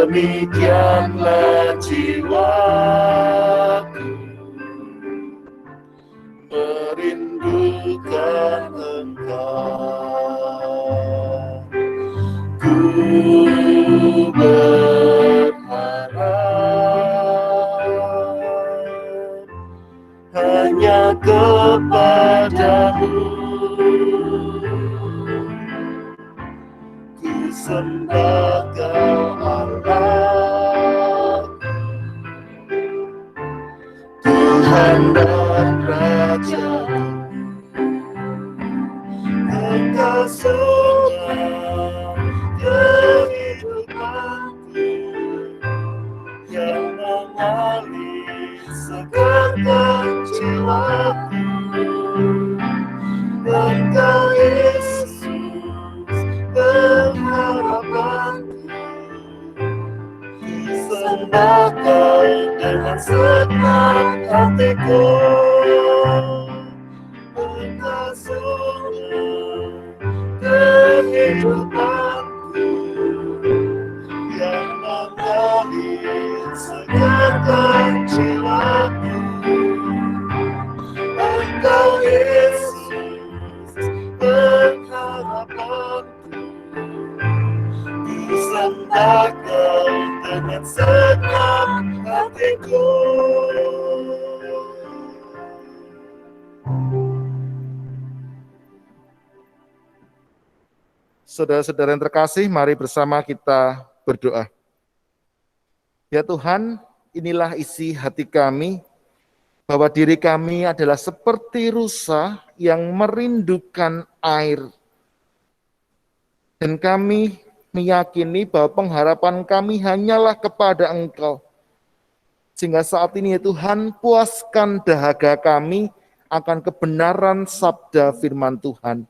Demikianlah jiwaku merindukan Engkau. Ku berharap hanya kepadamu. Ku sembah Kau Allah, Tuhan dan Raja. Engkau sumber kehidupanku yang mengalir segenap jiwaku. Engkau Yesus pengharapanku. Sembah Kau dengan segenap hatiku. Engkau sumber kehidupanku yang mengalir segenap jiwaku. Engkau Yesus pengharapanku. Ku sembah Kau dengan segenap hatiku. Saudara-saudara yang terkasih, mari bersama kita berdoa. Ya Tuhan, inilah isi hati kami, bahwa diri kami adalah seperti rusa yang merindukan air. Dan kami meyakini bahwa pengharapan kami hanyalah kepada Engkau. Sehingga saat ini ya Tuhan, puaskan dahaga kami akan kebenaran sabda firman Tuhan.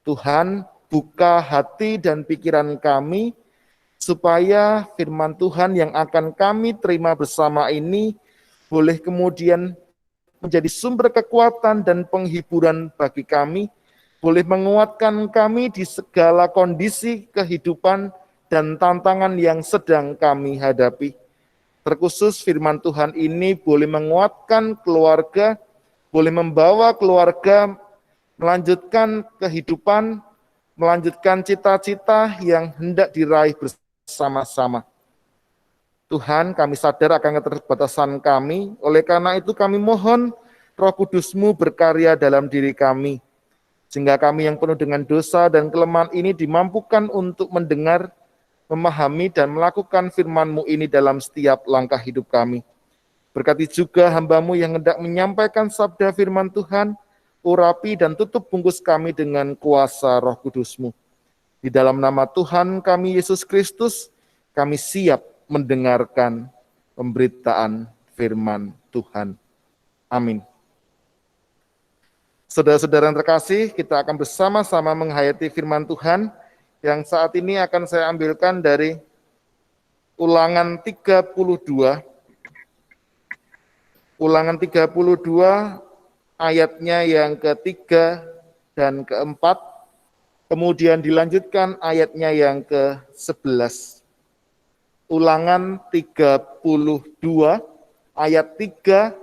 Tuhan, buka hati dan pikiran kami, supaya firman Tuhan yang akan kami terima bersama ini boleh kemudian menjadi sumber kekuatan dan penghiburan bagi kami, boleh menguatkan kami di segala kondisi kehidupan dan tantangan yang sedang kami hadapi. Terkhusus firman Tuhan ini boleh menguatkan keluarga, boleh membawa keluarga melanjutkan kehidupan, melanjutkan cita-cita yang hendak diraih bersama-sama. Tuhan, kami sadar akan keterbatasan kami, oleh karena itu kami mohon Roh Kudus-Mu berkarya dalam diri kami, sehingga kami yang penuh dengan dosa dan kelemahan ini dimampukan untuk mendengar, memahami, dan melakukan firman-Mu ini dalam setiap langkah hidup kami. Berkati juga hamba-Mu yang hendak menyampaikan sabda firman Tuhan, urapi dan tutup bungkus kami dengan kuasa Roh Kudus-Mu. Di dalam nama Tuhan kami Yesus Kristus, kami siap mendengarkan pemberitaan firman Tuhan. Amin. Saudara-saudara yang terkasih, kita akan bersama-sama menghayati firman Tuhan yang saat ini akan saya ambilkan dari Ulangan 32. Ulangan 32 ayatnya yang ketiga dan keempat, kemudian dilanjutkan ayatnya yang ke-11. Ulangan 32 ayat 3,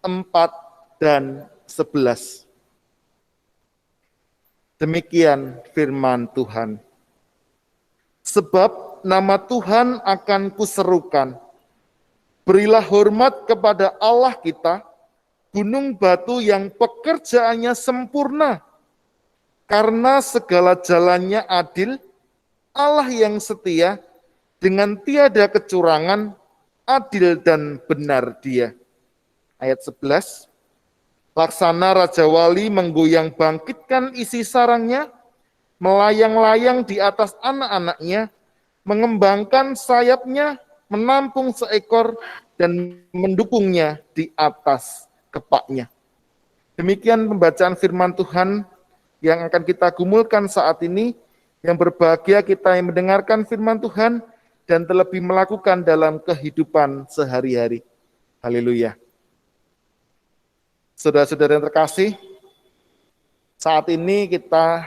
4, dan 11. Demikian firman Tuhan. Sebab nama Tuhan akan kuserukan, berilah hormat kepada Allah kita, gunung batu yang pekerjaannya sempurna, karena segala jalannya adil, Allah yang setia, dengan tiada kecurangan, adil dan benar Dia. Ayat 11, laksana Raja Wali menggoyang bangkitkan isi sarangnya, melayang-layang di atas anak-anaknya, mengembangkan sayapnya, menampung seekor, dan mendukungnya di atas kepaknya. Demikian pembacaan firman Tuhan yang akan kita gumulkan saat ini, yang berbahagia kita yang mendengarkan firman Tuhan dan terlebih melakukan dalam kehidupan sehari-hari. Haleluya. Saudara-saudara yang terkasih, saat ini kita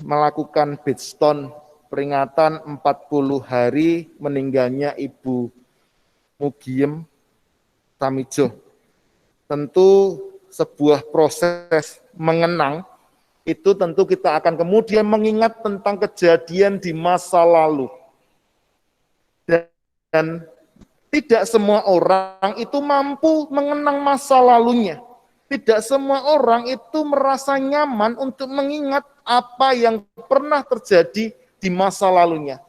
melakukan beatstone peringatan 40 hari meninggalnya Ibu Mugiem Tamijo. Tentu sebuah proses mengenang itu tentu kita akan kemudian mengingat tentang kejadian di masa lalu. Dan tidak semua orang itu mampu mengenang masa lalunya. Tidak semua orang itu merasa nyaman untuk mengingat apa yang pernah terjadi di masa lalunya.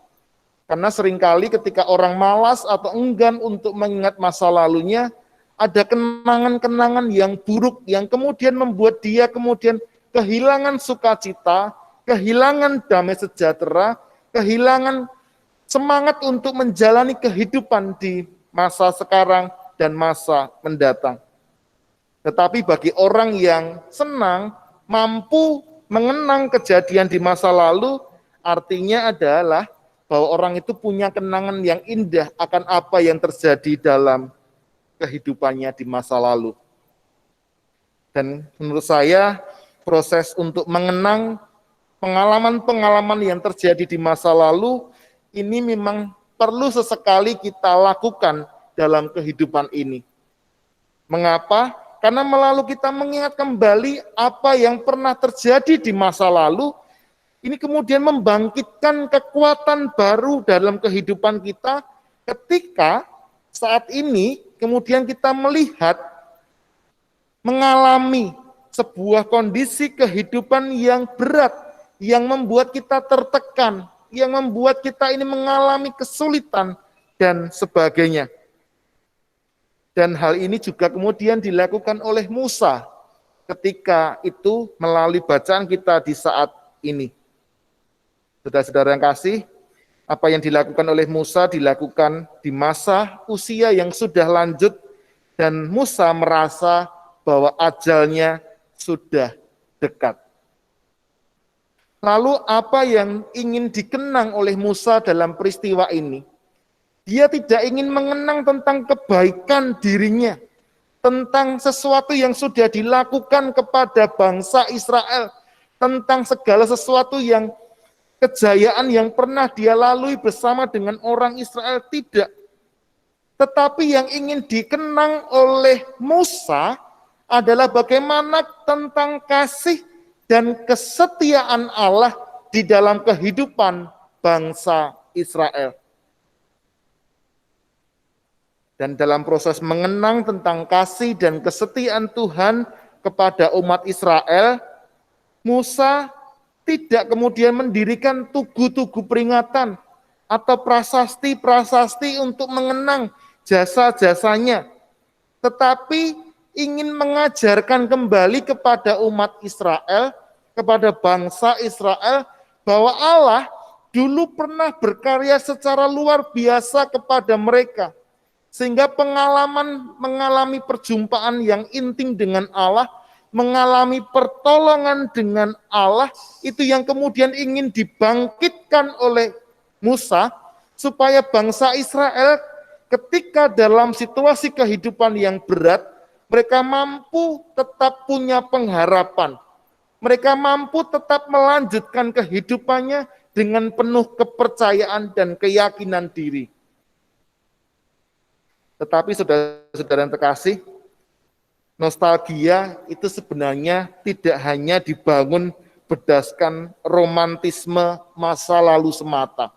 Karena seringkali ketika orang malas atau enggan untuk mengingat masa lalunya, ada kenangan-kenangan yang buruk yang kemudian membuat dia kemudian kehilangan sukacita, kehilangan damai sejahtera, kehilangan semangat untuk menjalani kehidupan di masa sekarang dan masa mendatang. Tetapi bagi orang yang senang, mampu mengenang kejadian di masa lalu, artinya adalah bahwa orang itu punya kenangan yang indah akan apa yang terjadi dalam kehidupannya di masa lalu. Dan menurut saya, proses untuk mengenang pengalaman-pengalaman yang terjadi di masa lalu, ini memang perlu sesekali kita lakukan dalam kehidupan ini. Mengapa? Karena melalui kita mengingat kembali apa yang pernah terjadi di masa lalu, ini kemudian membangkitkan kekuatan baru dalam kehidupan kita ketika saat ini kemudian kita melihat, mengalami sebuah kondisi kehidupan yang berat, yang membuat kita tertekan, yang membuat kita ini mengalami kesulitan, dan sebagainya. Dan hal ini juga kemudian dilakukan oleh Musa ketika itu melalui bacaan kita di saat ini. Saudara-saudara yang kasih, apa yang dilakukan oleh Musa dilakukan di masa usia yang sudah lanjut dan Musa merasa bahwa ajalnya sudah dekat. Lalu apa yang ingin dikenang oleh Musa dalam peristiwa ini? Dia tidak ingin mengenang tentang kebaikan dirinya, tentang sesuatu yang sudah dilakukan kepada bangsa Israel, tentang segala sesuatu yang kejayaan yang pernah dia lalui bersama dengan orang Israel, tidak. Tetapi yang ingin dikenang oleh Musa adalah bagaimana tentang kasih dan kesetiaan Allah di dalam kehidupan bangsa Israel. Dan dalam proses mengenang tentang kasih dan kesetiaan Tuhan kepada umat Israel, Musa tidak kemudian mendirikan tugu-tugu peringatan atau prasasti-prasasti untuk mengenang jasa-jasanya, tetapi ingin mengajarkan kembali kepada umat Israel, kepada bangsa Israel, bahwa Allah dulu pernah berkarya secara luar biasa kepada mereka, sehingga mengalami perjumpaan yang intim dengan Allah, mengalami pertolongan dengan Allah, itu yang kemudian ingin dibangkitkan oleh Musa, supaya bangsa Israel ketika dalam situasi kehidupan yang berat, mereka mampu tetap punya pengharapan. Mereka mampu tetap melanjutkan kehidupannya dengan penuh kepercayaan dan keyakinan diri. Tetapi saudara-saudara yang terkasih, nostalgia itu sebenarnya tidak hanya dibangun berdasarkan romantisme masa lalu semata.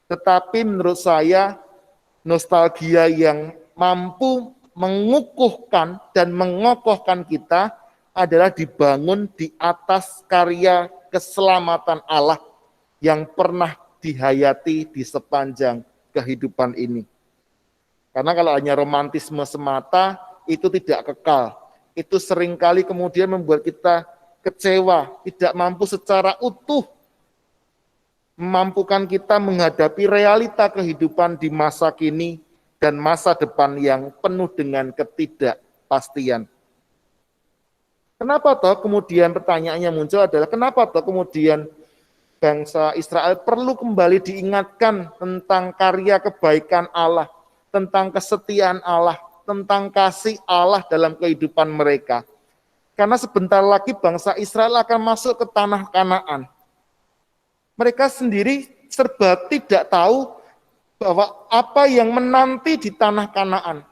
Tetapi menurut saya, nostalgia yang mampu mengukuhkan dan mengokohkan kita adalah dibangun di atas karya keselamatan Allah yang pernah dihayati di sepanjang kehidupan ini. Karena kalau hanya romantisme semata, itu tidak kekal. Itu seringkali kemudian membuat kita kecewa, tidak mampu secara utuh memampukan kita menghadapi realita kehidupan di masa kini dan masa depan yang penuh dengan ketidakpastian. Kenapa toh kemudian pertanyaannya muncul adalah kenapa toh kemudian bangsa Israel perlu kembali diingatkan tentang karya kebaikan Allah, tentang kesetiaan Allah, tentang kasih Allah dalam kehidupan mereka. Karena sebentar lagi bangsa Israel akan masuk ke tanah Kanaan. Mereka sendiri serba tidak tahu bahwa apa yang menanti di tanah Kanaan.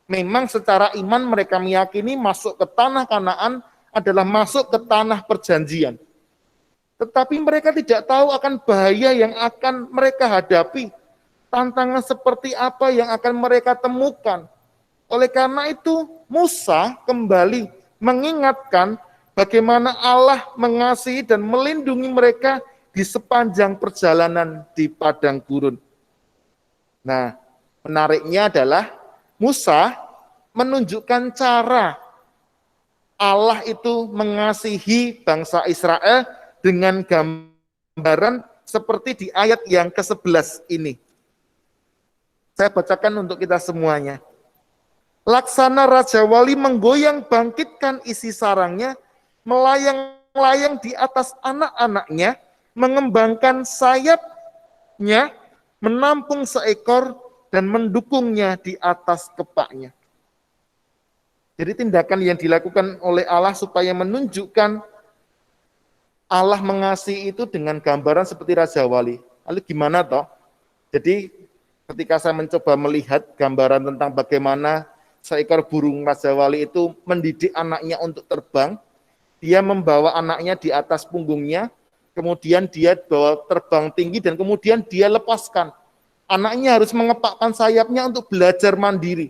Memang secara iman mereka meyakini masuk ke tanah Kanaan adalah masuk ke tanah perjanjian. Tetapi mereka tidak tahu akan bahaya yang akan mereka hadapi. Tantangan seperti apa yang akan mereka temukan. Oleh karena itu, Musa kembali mengingatkan bagaimana Allah mengasihi dan melindungi mereka di sepanjang perjalanan di padang gurun. Nah, menariknya adalah Musa menunjukkan cara Allah itu mengasihi bangsa Israel dengan gambaran seperti di ayat yang ke-11 ini. Saya bacakan untuk kita semuanya. Laksana Raja Wali menggoyang bangkitkan isi sarangnya, melayang-layang di atas anak-anaknya, mengembangkan sayapnya, menampung seekor, dan mendukungnya di atas kepaknya. Jadi tindakan yang dilakukan oleh Allah supaya menunjukkan Allah mengasihi itu dengan gambaran seperti Raja Wali. Lalu gimana toh? Jadi ketika saya mencoba melihat gambaran tentang bagaimana seekor burung Raja Wali itu mendidik anaknya untuk terbang, dia membawa anaknya di atas punggungnya, kemudian dia bawa terbang tinggi dan kemudian dia lepaskan. Anaknya harus mengepakkan sayapnya untuk belajar mandiri.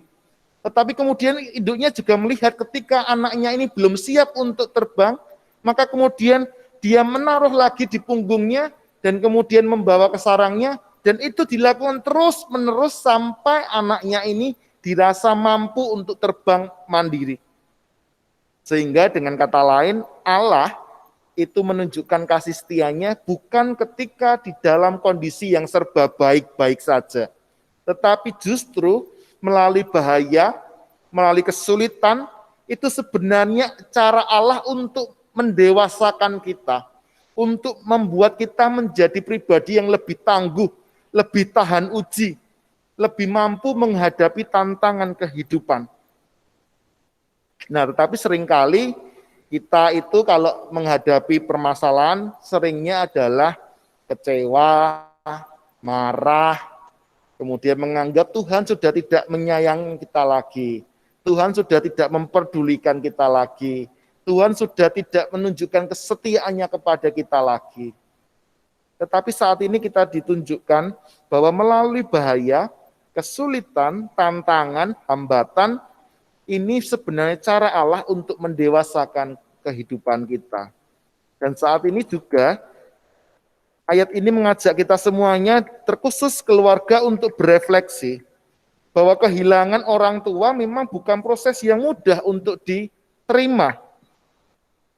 Tetapi kemudian induknya juga melihat ketika anaknya ini belum siap untuk terbang, maka kemudian dia menaruh lagi di punggungnya dan kemudian membawa ke sarangnya, dan itu dilakukan terus-menerus sampai anaknya ini dirasa mampu untuk terbang mandiri. Sehingga dengan kata lain, Allah itu menunjukkan kasih setianya bukan ketika di dalam kondisi yang serba baik-baik saja, tetapi justru melalui bahaya, melalui kesulitan, itu sebenarnya cara Allah untuk mendewasakan kita, untuk membuat kita menjadi pribadi yang lebih tangguh, lebih tahan uji, lebih mampu menghadapi tantangan kehidupan. Nah, tetapi seringkali kita itu kalau menghadapi permasalahan seringnya adalah kecewa, marah, kemudian menganggap Tuhan sudah tidak menyayangi kita lagi, Tuhan sudah tidak memperdulikan kita lagi, Tuhan sudah tidak menunjukkan kesetiaannya kepada kita lagi. Tetapi saat ini kita ditunjukkan bahwa melalui bahaya, kesulitan, tantangan, hambatan, ini sebenarnya cara Allah untuk mendewasakan kehidupan kita. Dan saat ini juga, ayat ini mengajak kita semuanya, terkhusus keluarga, untuk berefleksi bahwa kehilangan orang tua memang bukan proses yang mudah untuk diterima.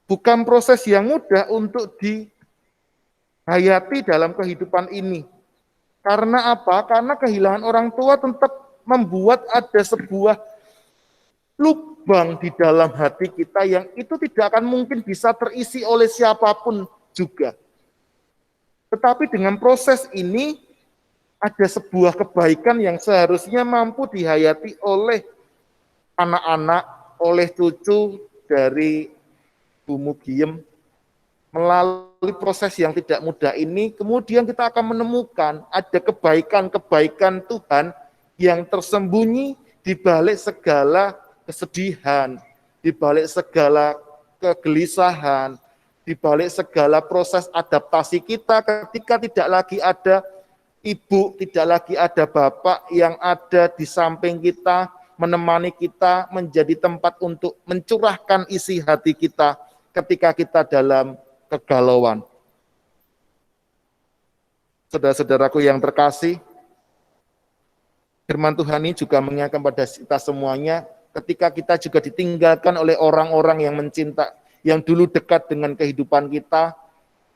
Bukan proses yang mudah untuk dihayati dalam kehidupan ini. Karena apa? Karena kehilangan orang tua tetap membuat ada sebuah lubang di dalam hati kita yang itu tidak akan mungkin bisa terisi oleh siapapun juga. Tetapi dengan proses ini ada sebuah kebaikan yang seharusnya mampu dihayati oleh anak-anak, oleh cucu dari Bu Mugiem. Melalui proses yang tidak mudah ini, kemudian kita akan menemukan ada kebaikan-kebaikan Tuhan yang tersembunyi di balik segala kesedihan, di balik segala kegelisahan, di balik segala proses adaptasi kita ketika tidak lagi ada ibu, tidak lagi ada bapak yang ada di samping kita, menemani kita, menjadi tempat untuk mencurahkan isi hati kita ketika kita dalam kegalauan. Saudara-saudaraku yang terkasih, firman Tuhan ini juga mengingatkan pada kita semuanya, ketika kita juga ditinggalkan oleh orang-orang yang mencinta, yang dulu dekat dengan kehidupan kita,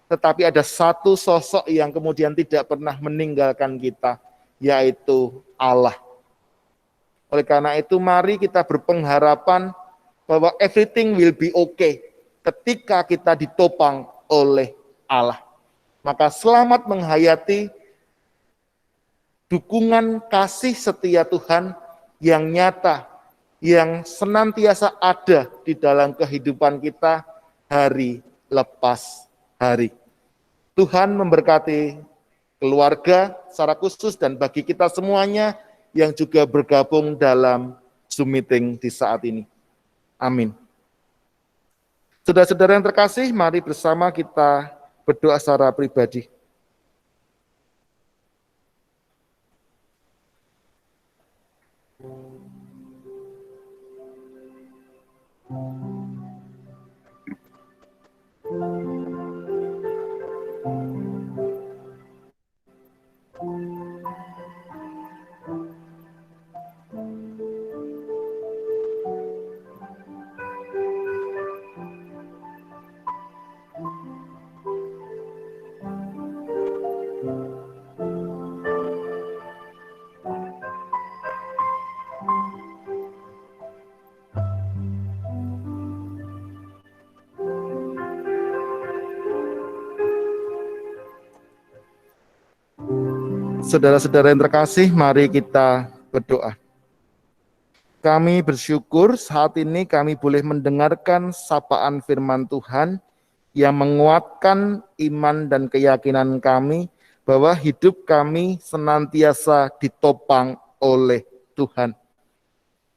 tetapi ada satu sosok yang kemudian tidak pernah meninggalkan kita, yaitu Allah. Oleh karena itu, mari kita berpengharapan bahwa everything will be okay ketika kita ditopang oleh Allah. Maka selamat menghayati dukungan kasih setia Tuhan yang nyata, yang senantiasa ada di dalam kehidupan kita hari lepas hari. Tuhan memberkati keluarga secara khusus dan bagi kita semuanya yang juga bergabung dalam Zoom meeting di saat ini. Amin. Saudara-saudara yang terkasih, mari bersama kita berdoa secara pribadi. Saudara-saudara yang terkasih, mari kita berdoa. Kami bersyukur saat ini kami boleh mendengarkan sapaan firman Tuhan yang menguatkan iman dan keyakinan kami bahwa hidup kami senantiasa ditopang oleh Tuhan.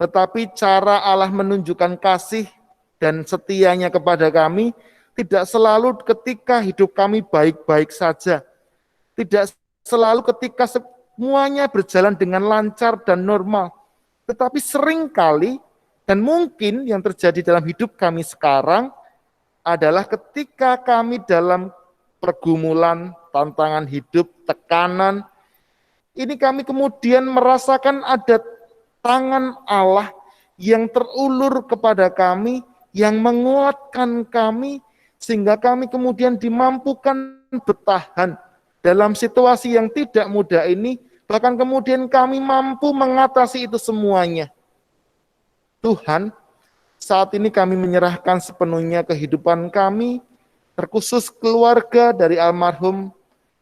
Tetapi cara Allah menunjukkan kasih dan setianya kepada kami tidak selalu ketika hidup kami baik-baik saja. Tidak selalu ketika semuanya berjalan dengan lancar dan normal. Tetapi seringkali dan mungkin yang terjadi dalam hidup kami sekarang adalah ketika kami dalam pergumulan, tantangan hidup, tekanan, ini kami kemudian merasakan ada tangan Allah yang terulur kepada kami, yang menguatkan kami, sehingga kami kemudian dimampukan bertahan dalam situasi yang tidak mudah ini, bahkan kemudian kami mampu mengatasi itu semuanya. Tuhan, saat ini kami menyerahkan sepenuhnya kehidupan kami, terkhusus keluarga dari almarhum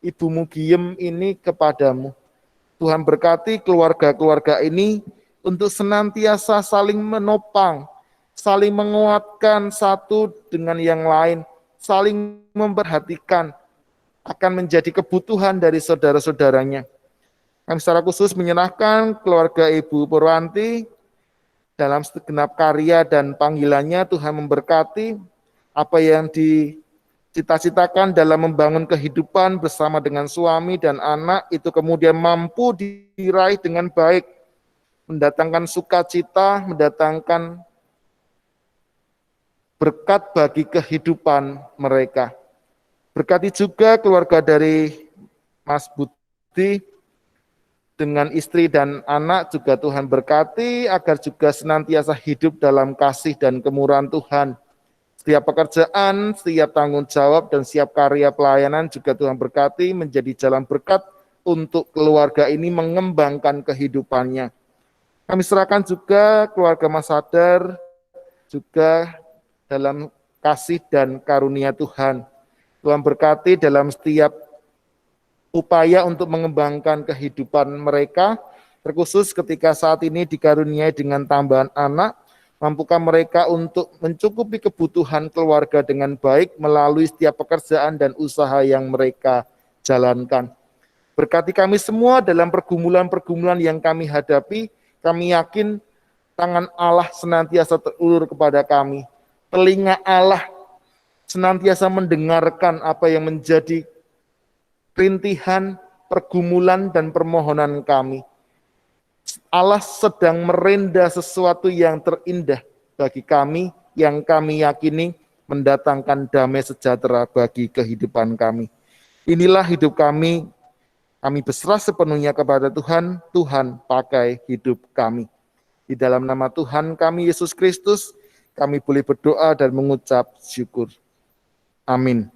Ibu Mugiem ini kepadamu. Tuhan berkati keluarga-keluarga ini untuk senantiasa saling menopang, saling menguatkan satu dengan yang lain, saling memperhatikan, akan menjadi kebutuhan dari saudara-saudaranya. Kami secara khusus menyerahkan keluarga Ibu Purwanti dalam segenap karya dan panggilannya. Tuhan memberkati apa yang dicita-citakan dalam membangun kehidupan bersama dengan suami dan anak, itu kemudian mampu diraih dengan baik, mendatangkan sukacita, mendatangkan berkat bagi kehidupan mereka. Berkati juga keluarga dari Mas Budi dengan istri dan anak, juga Tuhan berkati agar juga senantiasa hidup dalam kasih dan kemurahan Tuhan. Setiap pekerjaan, setiap tanggung jawab, dan setiap karya pelayanan juga Tuhan berkati menjadi jalan berkat untuk keluarga ini mengembangkan kehidupannya. Kami serahkan juga keluarga Mas Sadar juga dalam kasih dan karunia Tuhan. Tuhan berkati dalam setiap upaya untuk mengembangkan kehidupan mereka, terkhusus ketika saat ini dikaruniai dengan tambahan anak, mampukah mereka untuk mencukupi kebutuhan keluarga dengan baik melalui setiap pekerjaan dan usaha yang mereka jalankan. Berkati kami semua dalam pergumulan-pergumulan yang kami hadapi, kami yakin tangan Allah senantiasa terulur kepada kami. Telinga Allah senantiasa mendengarkan apa yang menjadi rintihan, pergumulan, dan permohonan kami. Allah sedang merenda sesuatu yang terindah bagi kami, yang kami yakini mendatangkan damai sejahtera bagi kehidupan kami. Inilah hidup kami berserah sepenuhnya kepada Tuhan, Tuhan pakai hidup kami. Di dalam nama Tuhan kami Yesus Kristus, kami boleh berdoa dan mengucap syukur. Amin.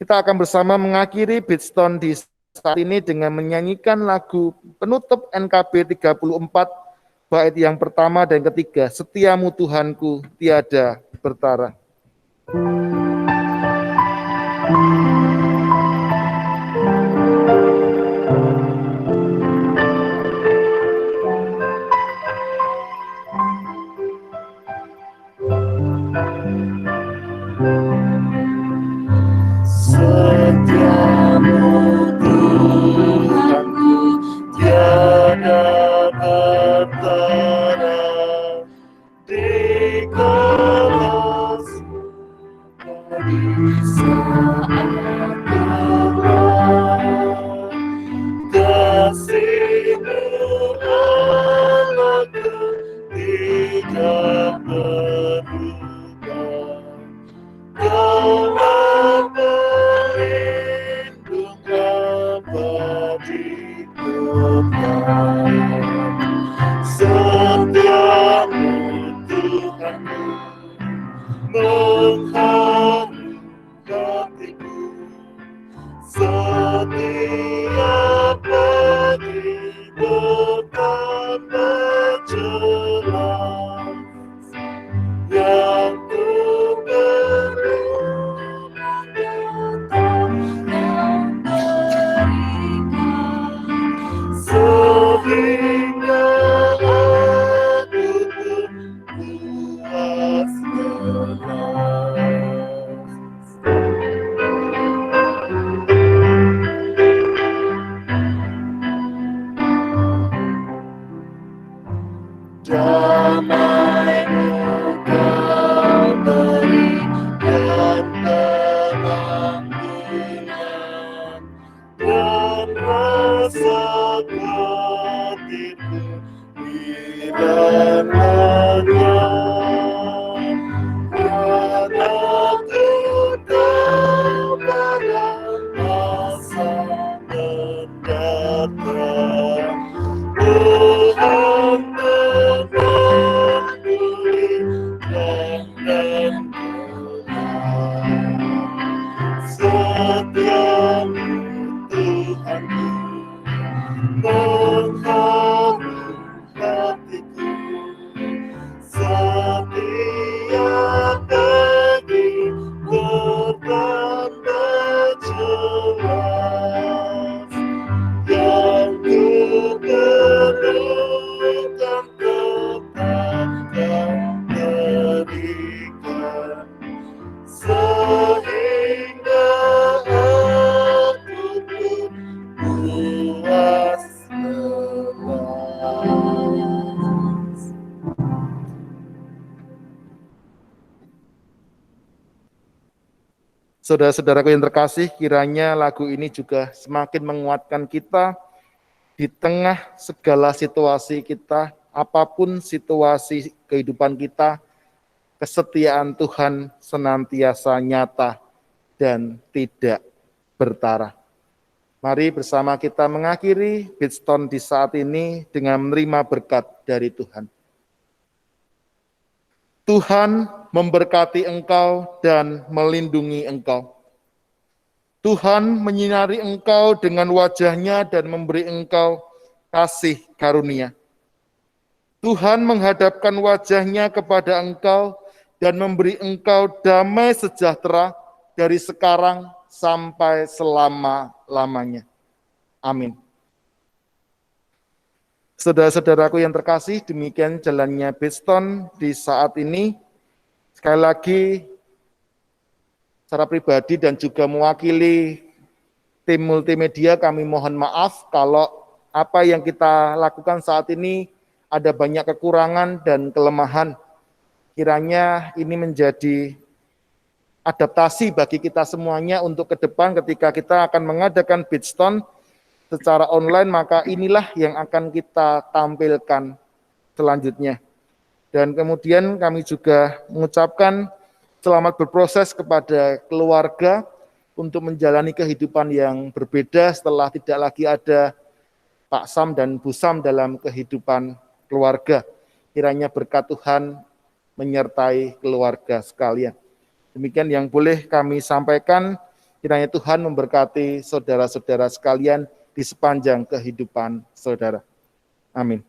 Kita akan bersama mengakhiri Beatstone di saat ini dengan menyanyikan lagu penutup NKB 34, bait yang pertama dan ketiga, Setiamu Tuhanku tiada bertara. So Setiap pagi bertambah jelas yang ku perlukan yang berikan sehingga aku puas lelas. Damai Engkau berikan pengampunan dan rasa hatiku hilang karena ku tahu pada masa mendatang Tuhan mengampuni dan setiamu Tuhanku mengharu hatiku setiap pagi bertambah jelas yang ku perlukan tetap kau berikan sehingga aku pun puas lelas. Saudara-saudaraku yang terkasih, kiranya lagu ini juga semakin menguatkan kita di tengah segala situasi kita, apapun situasi kehidupan kita, kesetiaan Tuhan senantiasa nyata dan tidak bertara. Mari bersama kita mengakhiri Bidstone di saat ini dengan menerima berkat dari Tuhan. Tuhan memberkati engkau dan melindungi engkau. Tuhan menyinari engkau dengan wajah-Nya dan memberi engkau kasih karunia. Tuhan menghadapkan wajah-Nya kepada engkau dan memberi engkau damai sejahtera dari sekarang sampai selama-lamanya. Amin. Saudara-saudaraku yang terkasih, demikian jalannya Bidstone di saat ini. Sekali lagi, secara pribadi dan juga mewakili tim multimedia, kami mohon maaf kalau apa yang kita lakukan saat ini ada banyak kekurangan dan kelemahan. Kiranya ini menjadi adaptasi bagi kita semuanya untuk ke depan ketika kita akan mengadakan Bidstone secara online, maka inilah yang akan kita tampilkan selanjutnya. Dan kemudian kami juga mengucapkan selamat berproses kepada keluarga untuk menjalani kehidupan yang berbeda setelah tidak lagi ada Pak Sam dan Bu Sam dalam kehidupan keluarga. Kiranya berkat Tuhan menyertai keluarga sekalian. Demikian yang boleh kami sampaikan. Kiranya Tuhan memberkati saudara-saudara sekalian di sepanjang kehidupan saudara. Amin.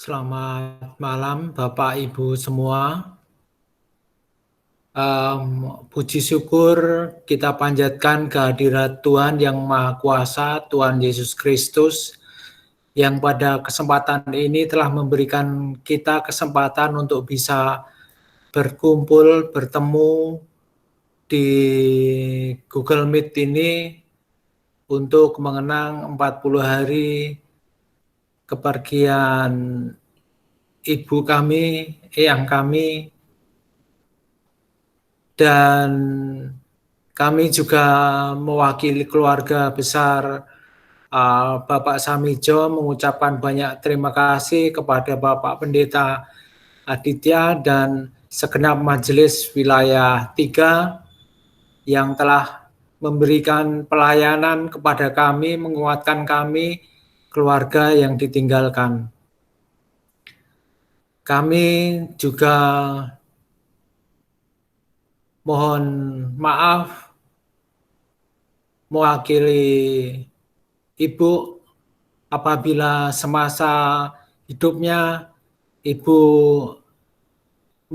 Selamat malam Bapak Ibu semua. Puji syukur kita panjatkan kehadirat Tuhan yang Maha Kuasa, Tuhan Yesus Kristus, yang pada kesempatan ini telah memberikan kita kesempatan untuk bisa berkumpul, bertemu di Google Meet ini untuk mengenang 40 hari kepergian ibu kami, eyang kami, dan kami juga mewakili keluarga besar Bapak Samijo mengucapkan banyak terima kasih kepada Bapak Pendeta Aditya dan segenap majelis wilayah 3 yang telah memberikan pelayanan kepada kami, menguatkan kami, keluarga yang ditinggalkan. Kami juga mohon maaf mewakili Ibu apabila semasa hidupnya Ibu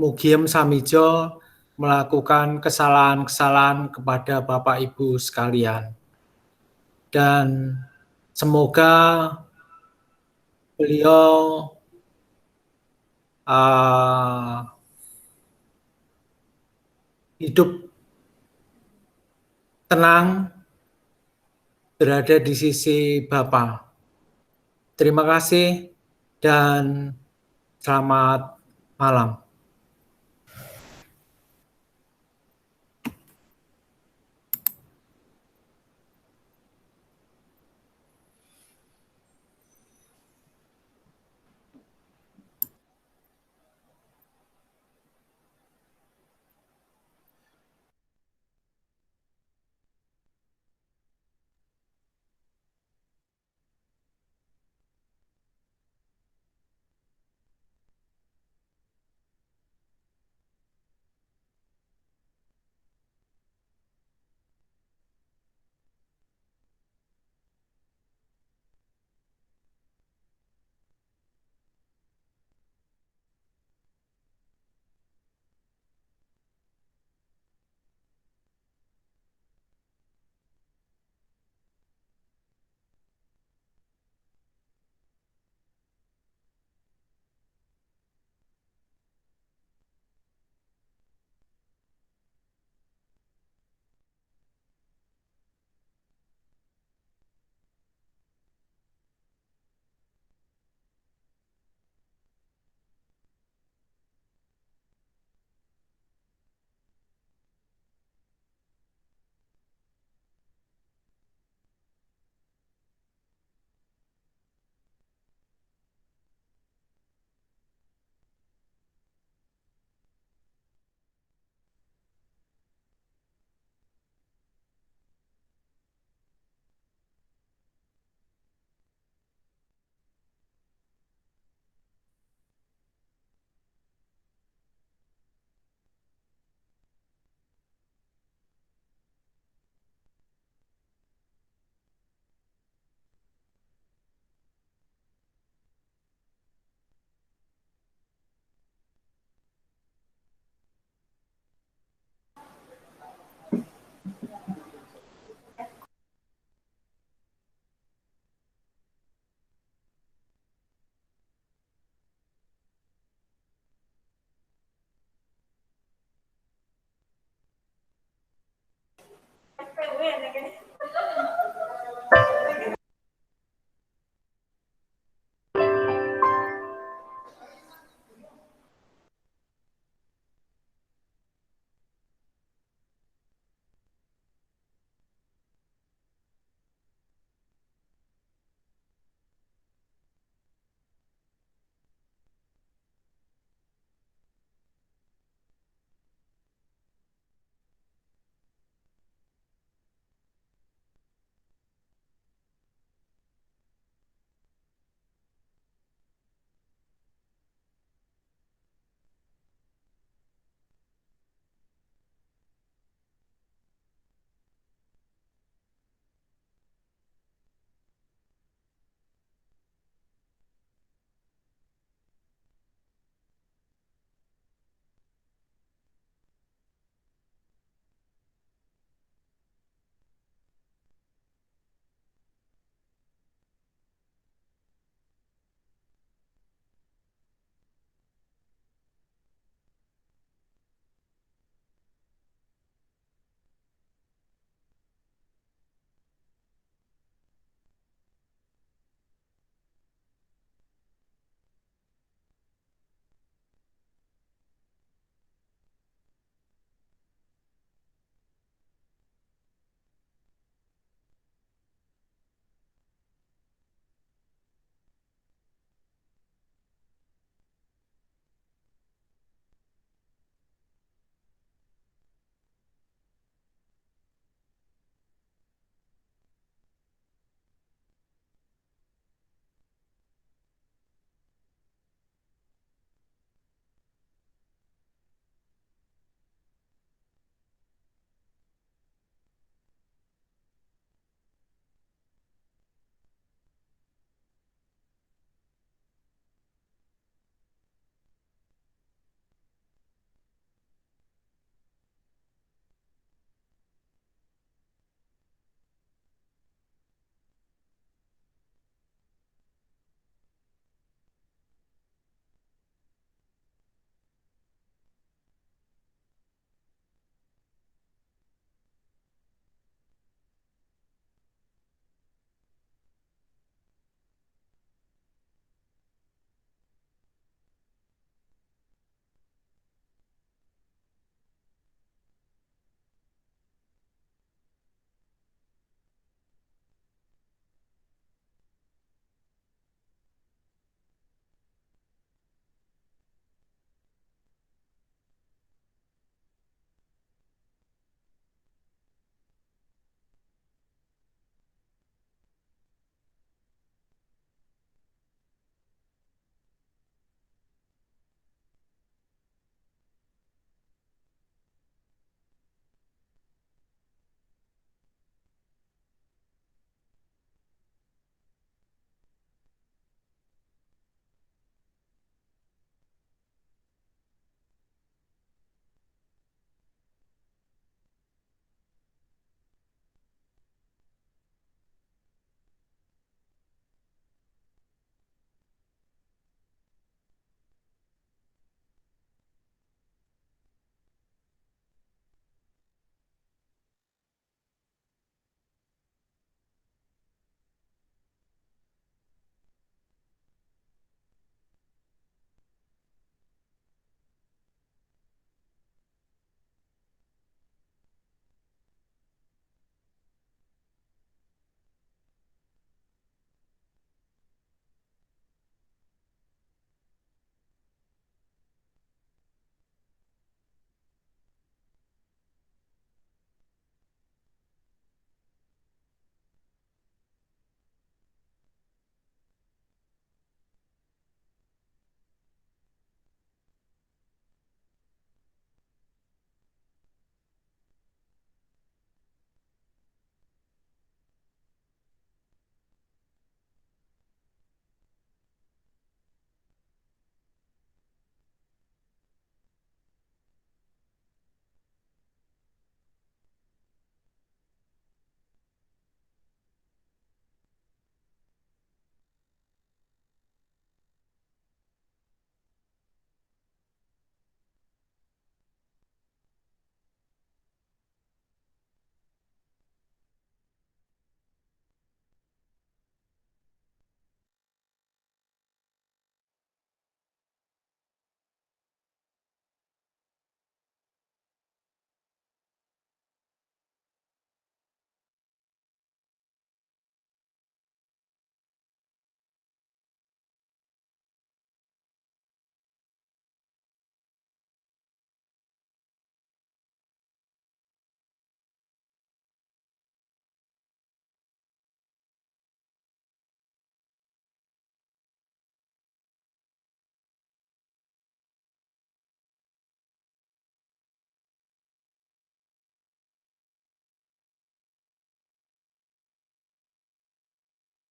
Mugiem Samijo melakukan kesalahan-kesalahan kepada Bapak Ibu sekalian. Dan semoga beliau hidup tenang berada di sisi Bapa. Terima kasih dan selamat malam.